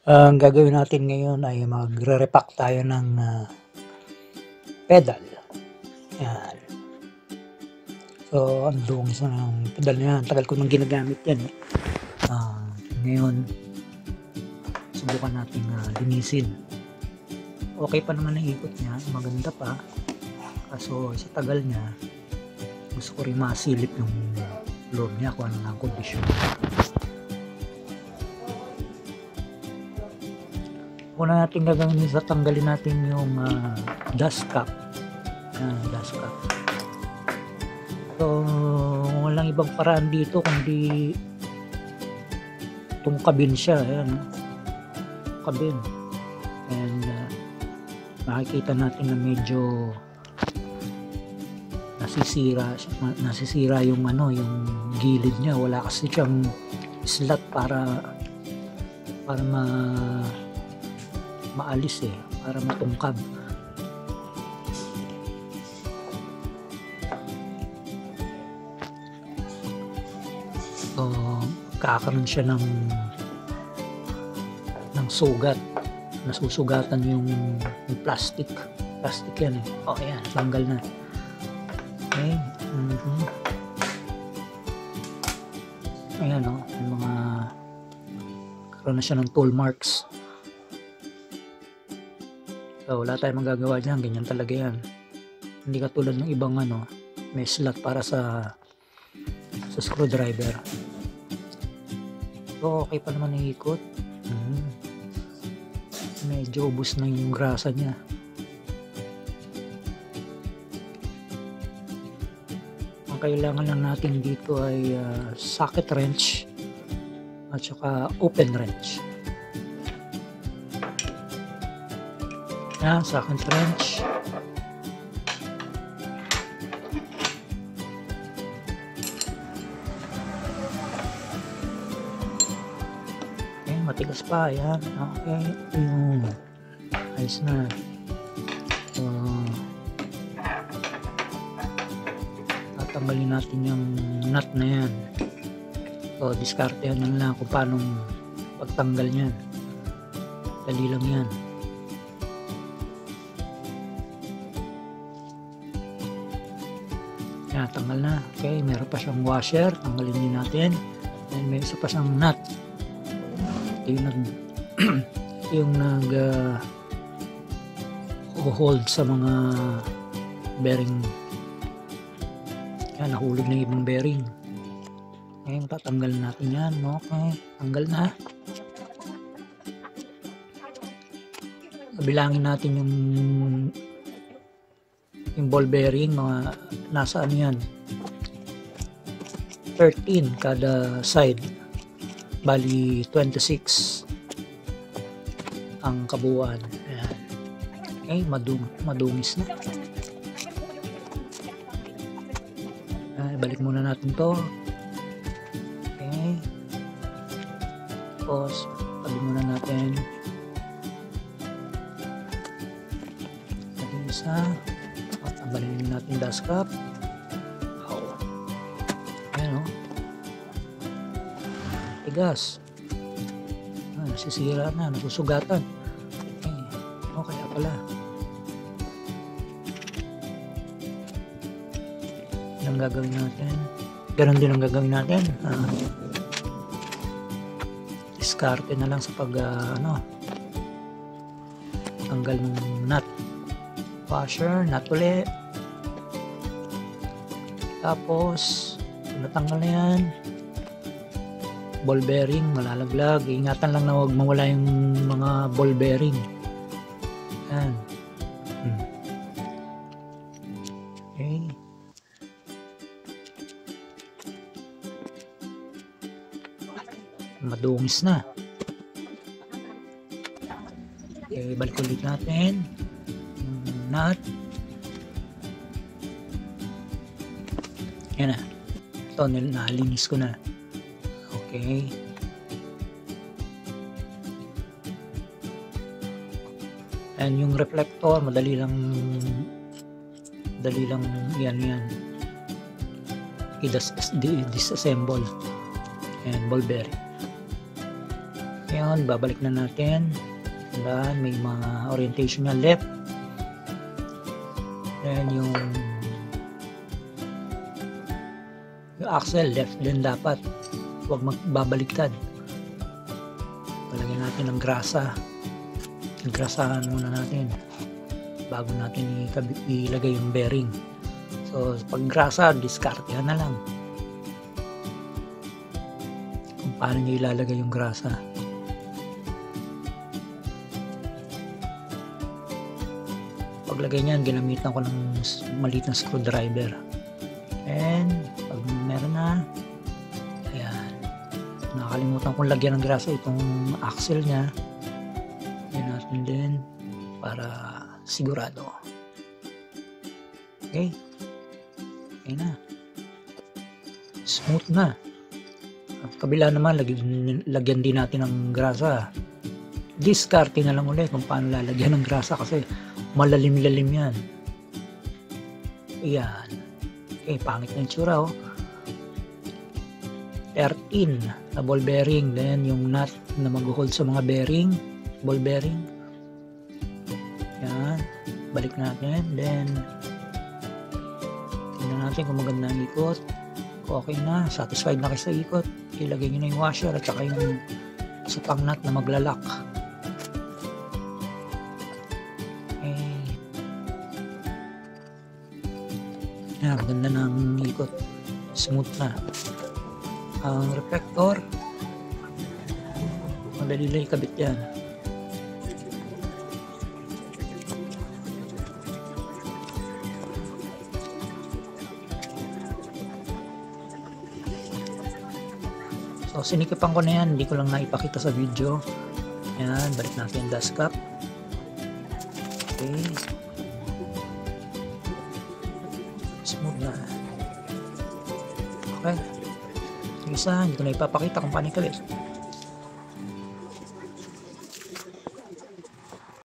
Ang gagawin natin ngayon ay magre-repack tayo ng pedal. Yan. So, ang dungis na ng pedal na yan. Tagal ko nang ginagamit yan. Ngayon, subukan natin linisin. Okay pa naman ang ikot niya. Maganda pa. Kaso sa tagal niya, gusto ko rin masilip yung loob niya kung ano ang kondisyon. Una natin gagawin is tanggalin natin yung dust cap. Dust cap. So, walang ibang paraan dito kundi tungkabin siya. Ayan. Kabin. And makikita natin na medyo nasisira yung yung gilid niya. Wala kasi siyang slot para maalis para matungkab. So, kakaroon siya ng sugat. Nasusugatan yung plastic yan ayan, tanggal na. Okay. Ayan yung mga karoon na siya ng tool marks. So, wala tayong magagawa dyan. Ganyan talaga yan. Hindi katulad ng ibang may slot para sa screwdriver. So, okay pa naman ang ikot. Medyo ubos na yung grasa niya. Ang kailangan lang natin dito ay socket wrench at saka open wrench. Socket wrench. Okay, matigas pa. Ayan. Okay. Ayos na. So, tatanggalin natin yung nut na yan. So, diskartehan lang kung paano pagtanggal niyan. Dali lang yan. Tanggal na. Okay, meron pa siyang washer. Tanggalin din natin. And may isa pa siyang nut. Ito yung hold sa mga bearing. Nahulog na yung ibang bearing. Ngayon, tatanggalin natin yan. Okay, tanggal na. Bilangin natin yung ball bearing, mga nasa yan 13 kada side, bali 26 ang kabuuan. Ayan. Okay, madungis na. Balik muna natin to. Okay, tapos tabi muna natin yung isa. Tanggalin natin dust cap. Ayan tigas. Nasisira na, nasusugatan. Okay, kaya pala. Yan ang gagawin natin. Ganon din ang gagawin natin. Diskarte na lang sa tanggal ng nut. Washer, nut ulit. Tapos, natanggal na yan. Ball bearing, malalaglag. Ingatan lang na huwag mawala yung mga ball bearing. Yan. Okay. Madungis na. Okay, balik ulit natin. Nut. Yan na. Ito, nalinis ko na. Okay. And yung reflector, madali lang yan i-disassemble. And ball bearing. Ngayon, babalik na natin. Tandaan, may mga orientation na left. Then yung axle left din dapat. Huwag magbabaliktad. Palagyan natin ng grasa. Grasahan muna natin bago natin ilagay yung bearing. So pag grasa, diskartehan na lang kung paano nyo ilalagay yung grasa. Paglagay niyan, ginamitan ko ng maliit na screwdriver. And pag meron na, ayan, nakakalimutan kong lagyan ng grasa itong axle nya. Lagyan natin din para sigurado. Okay, okay na, smooth na. Kabila naman, lagyan din natin ng grasa. Diskarte na lang ulit kung paano lalagyan ng grasa kasi malalim-lalim yan. Ayan. Okay, pangit na yung tsura, oh. 13 na ball bearing. Then yung nut na mag-hold sa mga bearing, ball bearing. Ayan. Balik natin. Then tingnan natin kung maganda ang ikot. Okay na. Satisfied na kayo sa ikot. Ilagay nyo na yung washer at saka yung sa pang nut na maglalak. Yan, maganda ng ikot. Smooth na. Ang reflector, madali lang ikabit yan. So, sinikipan ko na yan. Hindi ko lang naipakita sa video. Yan, balik natin yung dust cap. Okay. Smooth na. Okay. Yung isa, hindi ko na ipapakita kung paano ikabit.